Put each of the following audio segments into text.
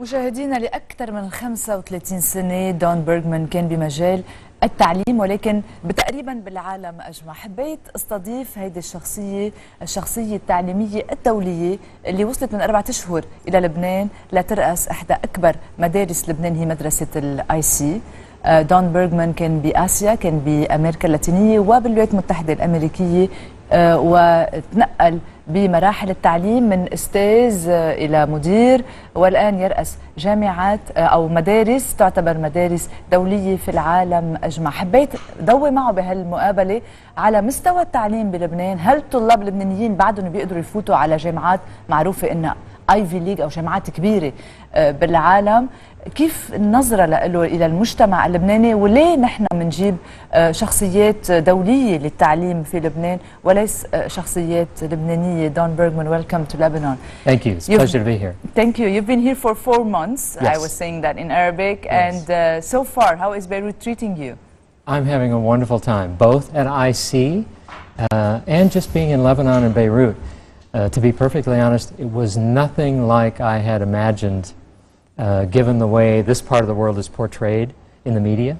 مشاهدينا، لأكثر من 35 سنة دون برغمان كان بمجال التعليم، ولكن تقريبا بالعالم أجمع. حبيت استضيف هيدي الشخصية التعليمية الدولية اللي وصلت من 4 أشهر إلى لبنان لترأس إحدى أكبر مدارس لبنان، هي مدرسة الIC. دون برغمان كان بآسيا، كان بأمريكا اللاتينية وبالولايات المتحدة الأمريكية، وتنقل بمراحل التعليم من أستاذ إلى مدير، والآن يرأس جامعات أو مدارس تعتبر مدارس دولية في العالم أجمع. حبيت ضوي معه بهالمقابلة على مستوى التعليم بلبنان. هل الطلاب اللبنانيين بعدهم بيقدروا يفوتوا على جامعات معروفة إنها ايفي ليج أو جامعات كبيرة بالعالم؟ كيف النظرة له إلى المجتمع اللبناني، وليه نحن بنجيب شخصيات دولية للتعليم في لبنان وليس شخصيات لبنانية؟ Don Bergman, welcome to Lebanon. Thank you. It's a pleasure to be here. Thank you. You've been here for 4 months. Yes. I was saying that in Arabic. Yes. And so far, how is Beirut treating you? I'm having a wonderful time, both at IC and just being in Lebanon and Beirut. To be perfectly honest, it was nothing like I had imagined, given the way this part of the world is portrayed in the media.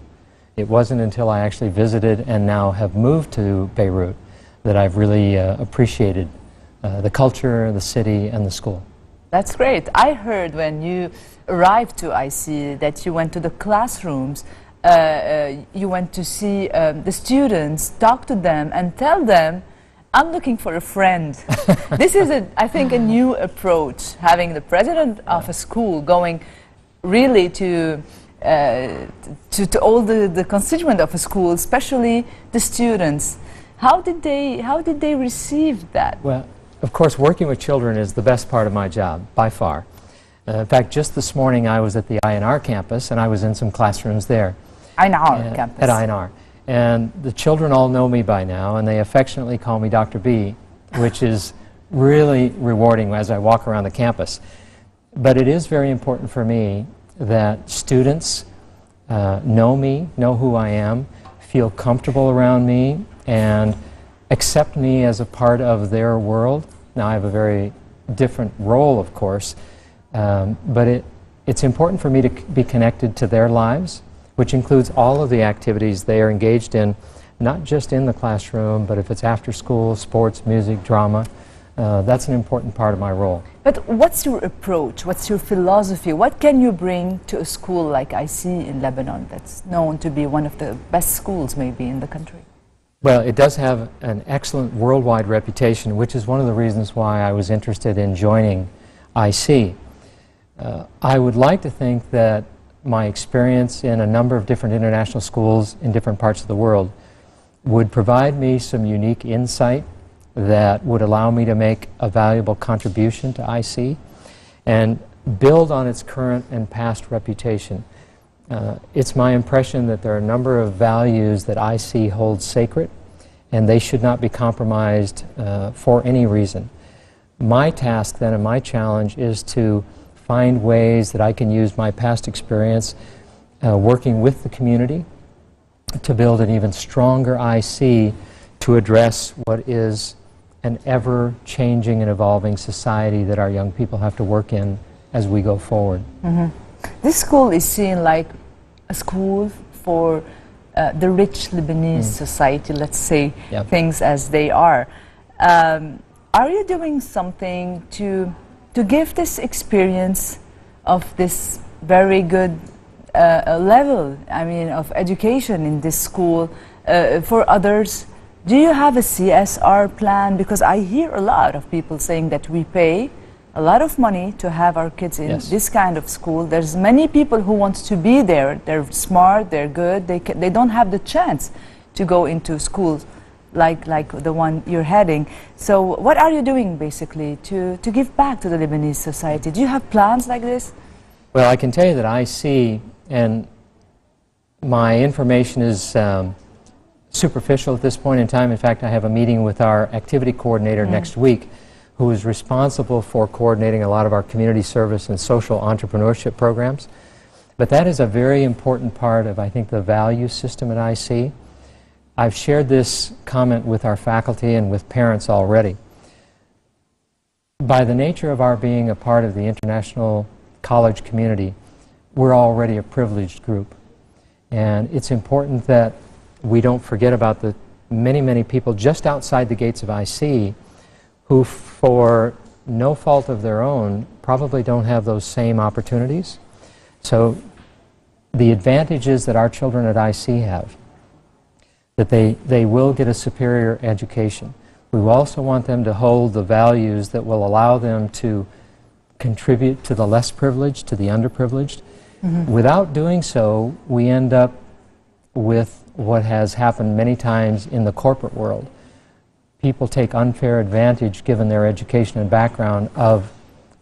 It wasn't until I actually visited and now have moved to Beirut that I've really appreciated the culture, the city, and the school. That's great. I heard when you arrived to IC that you went to the classrooms, you went to see the students, talk to them, and tell them, I'm looking for a friend. This is, I think, a new approach, having the president of a school going really to all the constituent of a school, especially the students. How did they receive that? Well, of course, working with children is the best part of my job, by far. In fact, just this morning I was at the INR campus and I was in some classrooms there. INR campus. At INR. And the children all know me by now, and they affectionately call me Dr. B, which is really rewarding as I walk around the campus. But it is very important for me that students know me, know who I am, feel comfortable around me, and accept me as a part of their world. Now, I have a very different role, of course, but it's important for me to be connected to their lives, which includes all of the activities they are engaged in, not just in the classroom, but if it's after school, sports, music, drama. That's an important part of my role. But what's your approach? What's your philosophy? What can you bring to a school like IC in Lebanon that's known to be one of the best schools maybe in the country? Well, it does have an excellent worldwide reputation, which is one of the reasons why I was interested in joining IC. I would like to think that my experience in a number of different international schools in different parts of the world would provide me some unique insight that would allow me to make a valuable contribution to IC and build on its current and past reputation. It's my impression that there are a number of values that IC holds sacred, and they should not be compromised for any reason. My task then and my challenge is to find ways that I can use my past experience working with the community to build an even stronger IC to address what is an ever-changing and evolving society that our young people have to work in as we go forward. Mm-hmm. This school is seen like a school for the rich Lebanese society, let's say things as they are. Are you doing something to give this experience of this very good level, I mean, of education in this school for others? Do you have a CSR plan? Because I hear a lot of people saying that we pay a lot of money to have our kids in this kind of school. There's many people who want to be there. They're smart, they're good, they don't have the chance to go into schools like the one you're heading. So what are you doing basically to give back to the Lebanese society? Do you have plans like this? Well, I can tell you that I see, and my information is superficial at this point in time. In fact, I have a meeting with our activity coordinator next week, who is responsible for coordinating a lot of our community service and social entrepreneurship programs. But that is a very important part of, I think, the value system at IC. I've shared this comment with our faculty and with parents already. By the nature of our being a part of the international college community, we're already a privileged group. And it's important that we don't forget about the many, many people just outside the gates of IC who, for no fault of their own, probably don't have those same opportunities. So the advantages that our children at IC have, that they will get a superior education. We also want them to hold the values that will allow them to contribute to the less privileged, to the underprivileged. Mm-hmm. Without doing so, we end up with what has happened many times in the corporate world. People take unfair advantage, given their education and background, of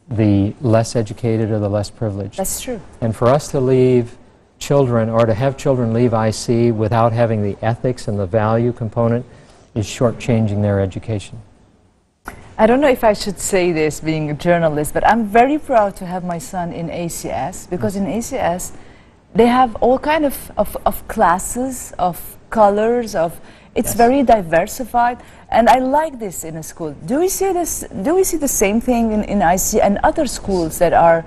the less educated or the less privileged. That's true. And for us to leave children, or to have children leave IC without having the ethics and the value component, is shortchanging their education. I don't know if I should say this being a journalist, but I'm very proud to have my son in ACS, because in ACS they have all kind of classes, of colors, of it's Yes. very diversified, and I like this in a school. Do we see this? Do we see the same thing in IC and other schools that are,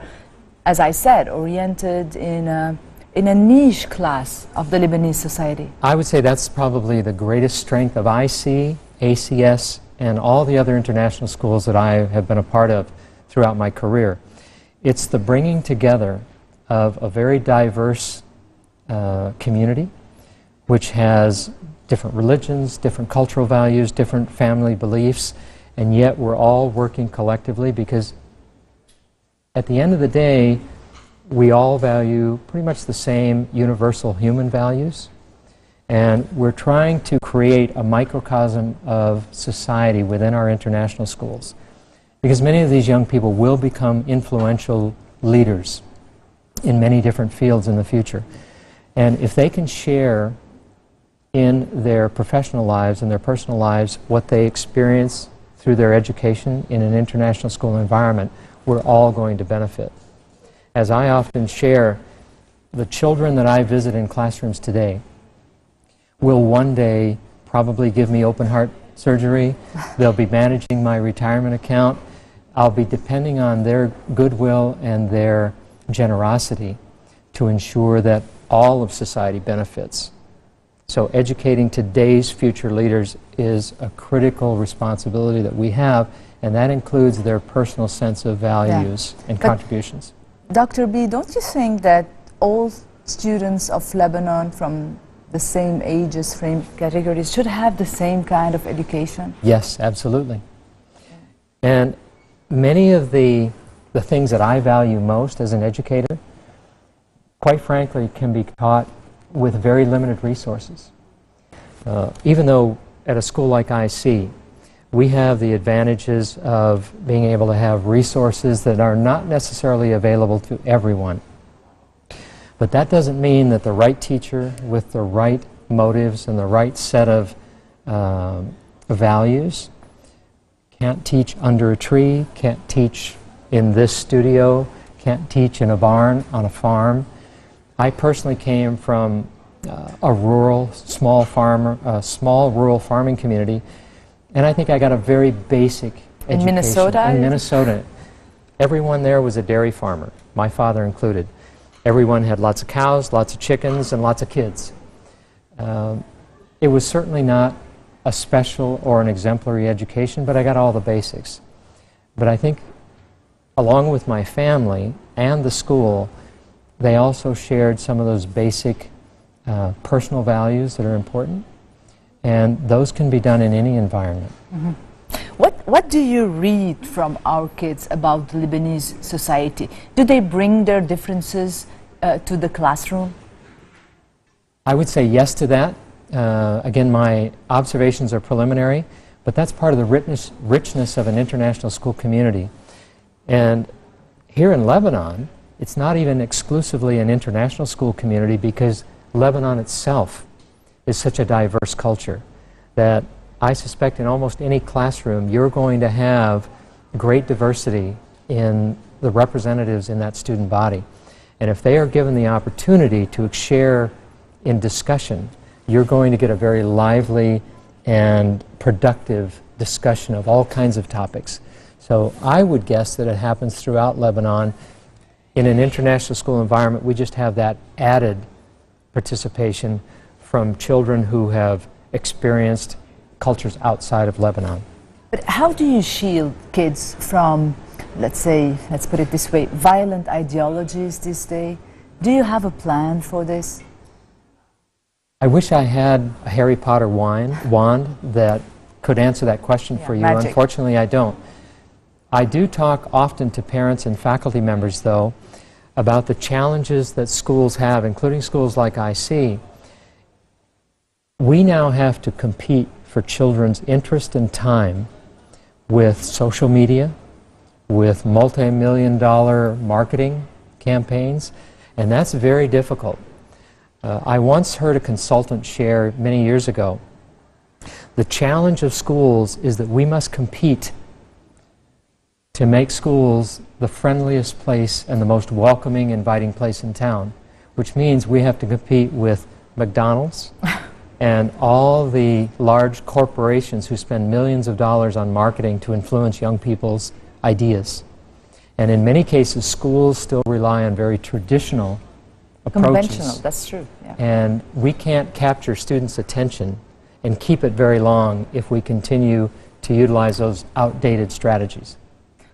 as I said, oriented in a niche class of the Lebanese society? I would say that's probably the greatest strength of IC, ACS, and all the other international schools that I have been a part of throughout my career. It's the bringing together of a very diverse community, which has different religions, different cultural values, different family beliefs, and yet we're all working collectively, because at the end of the day, we all value pretty much the same universal human values, and we're trying to create a microcosm of society within our international schools, because many of these young people will become influential leaders in many different fields in the future. And if they can share in their professional lives and their personal lives what they experience through their education in an international school environment, we're all going to benefit. As I often share, the children that I visit in classrooms today will one day probably give me open heart surgery. They'll be managing my retirement account. I'll be depending on their goodwill and their generosity to ensure that all of society benefits. So educating today's future leaders is a critical responsibility that we have, and that includes their personal sense of values and contributions. Dr. B, don't you think that all students of Lebanon from the same ages, frame categories, should have the same kind of education? Yes, absolutely. And many of the things that I value most as an educator, quite frankly, can be taught with very limited resources. Even though at a school like IC, we have the advantages of being able to have resources that are not necessarily available to everyone. But that doesn't mean that the right teacher with the right motives and the right set of values can't teach under a tree, can't teach in this studio, can't teach in a barn on a farm. I personally came from a rural, small rural farming community, and I think I got a very basic education. In Minnesota? In Minnesota. Everyone there was a dairy farmer, my father included. Everyone had lots of cows, lots of chickens, and lots of kids. It was certainly not a special or an exemplary education, but I got all the basics. But I think, along with my family and the school, they also shared some of those basic personal values that are important, and those can be done in any environment. Mm-hmm. What do you read from our kids about the Lebanese society? Do they bring their differences to the classroom? I would say yes to that. Again, my observations are preliminary, but that's part of the richness of an international school community. And here in Lebanon, it's not even exclusively an international school community, because Lebanon itself is such a diverse culture that I suspect in almost any classroom you're going to have great diversity in the representatives in that student body. And if they are given the opportunity to share in discussion, you're going to get a very lively and productive discussion of all kinds of topics. So I would guess that it happens throughout Lebanon in an international school environment, we just have that added participation from children who have experienced cultures outside of Lebanon. But how do you shield kids from, let's say, let's put it this way, violent ideologies this day? Do you have a plan for this? I wish I had a Harry Potter wand that could answer that question for you. Magic. Unfortunately, I don't. I do talk often to parents and faculty members, though, about the challenges that schools have, including schools like IC. We now have to compete for children's interest and time with social media, with multi-million-dollar marketing campaigns, and that's very difficult. I once heard a consultant share many years ago, the challenge of schools is that we must compete to make schools the friendliest place and the most welcoming, inviting place in town, which means we have to compete with McDonald's and all the large corporations who spend millions of dollars on marketing to influence young people's ideas. And in many cases, schools still rely on very traditional approaches. Conventional, that's true. Yeah. And we can't capture students' attention and keep it very long if we continue to utilize those outdated strategies.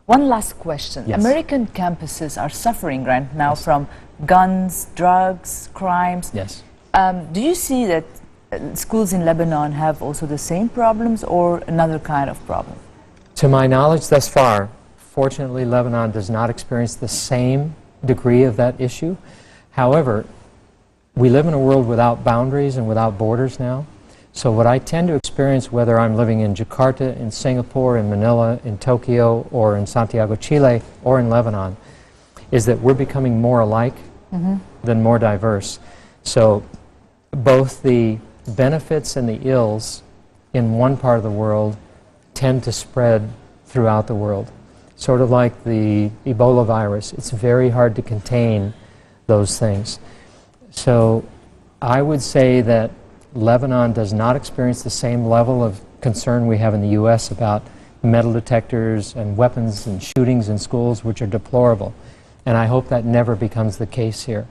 One last question. Yes. American campuses are suffering right now from guns, drugs, crimes. Yes. Do you see that schools in Lebanon have also the same problems or another kind of problem? To my knowledge thus far, fortunately, Lebanon does not experience the same degree of that issue. However, we live in a world without boundaries and without borders now. So what I tend to experience, whether I'm living in Jakarta, in Singapore, in Manila, in Tokyo, or in Santiago, Chile, or in Lebanon, is that we're becoming more alike than more diverse. So both the benefits and the ills in one part of the world tend to spread throughout the world. Sort of like the Ebola virus. It's very hard to contain those things. So I would say that Lebanon does not experience the same level of concern we have in the U.S. about metal detectors and weapons and shootings in schools, which are deplorable. And I hope that never becomes the case here.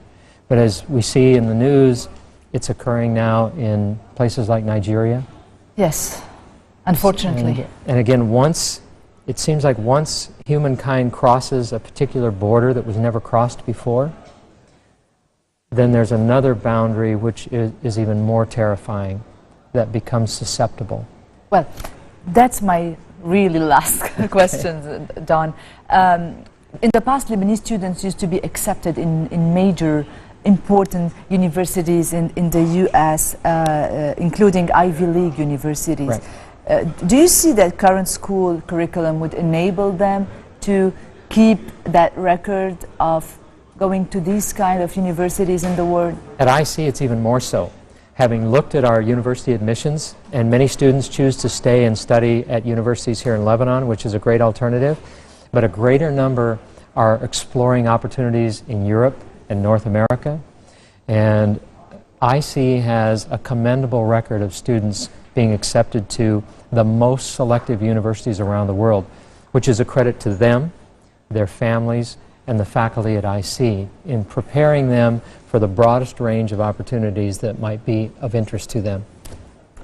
But as we see in the news, it's occurring now in places like Nigeria. Yes, unfortunately. And again, it seems like once humankind crosses a particular border that was never crossed before, then there's another boundary which is even more terrifying, that becomes susceptible. Well, that's my really last question, Don. In the past, Lebanese students used to be accepted in major important universities in the U.S., including Ivy League universities. Right. Do you see that current school curriculum would enable them to keep that record of going to these kind of universities in the world? At IC, it's even more so. Having looked at our university admissions, and many students choose to stay and study at universities here in Lebanon, which is a great alternative, but a greater number are exploring opportunities in Europe and North America. And IC has a commendable record of students being accepted to the most selective universities around the world, which is a credit to them, their families, and the faculty at IC in preparing them for the broadest range of opportunities that might be of interest to them.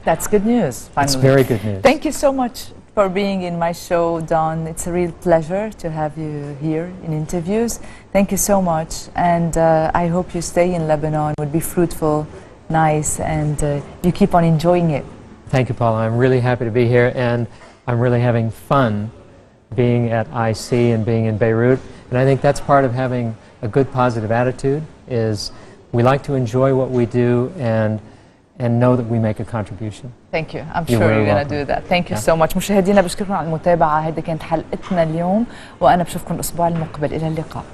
That's good news, finally. It's very good news. Thank you so much for being in my show, Don. It's a real pleasure to have you here in interviews. Thank you so much, and I hope you stay in Lebanon, will be fruitful, nice, and you keep on enjoying it. Thank you, Paula. I'm really happy to be here, and I'm really having fun being at IC and being in Beirut. And I think that's part of having a good positive attitude, is we like to enjoy what we do and know that we make a contribution. Thank you. I'm sure you're going to do that. Thank you so much. مشاهدينا بشكركم على المتابعة. هذه كانت حلقتنا اليوم، وأنا بشوفكم الأسبوع المقبل. إلى اللقاء.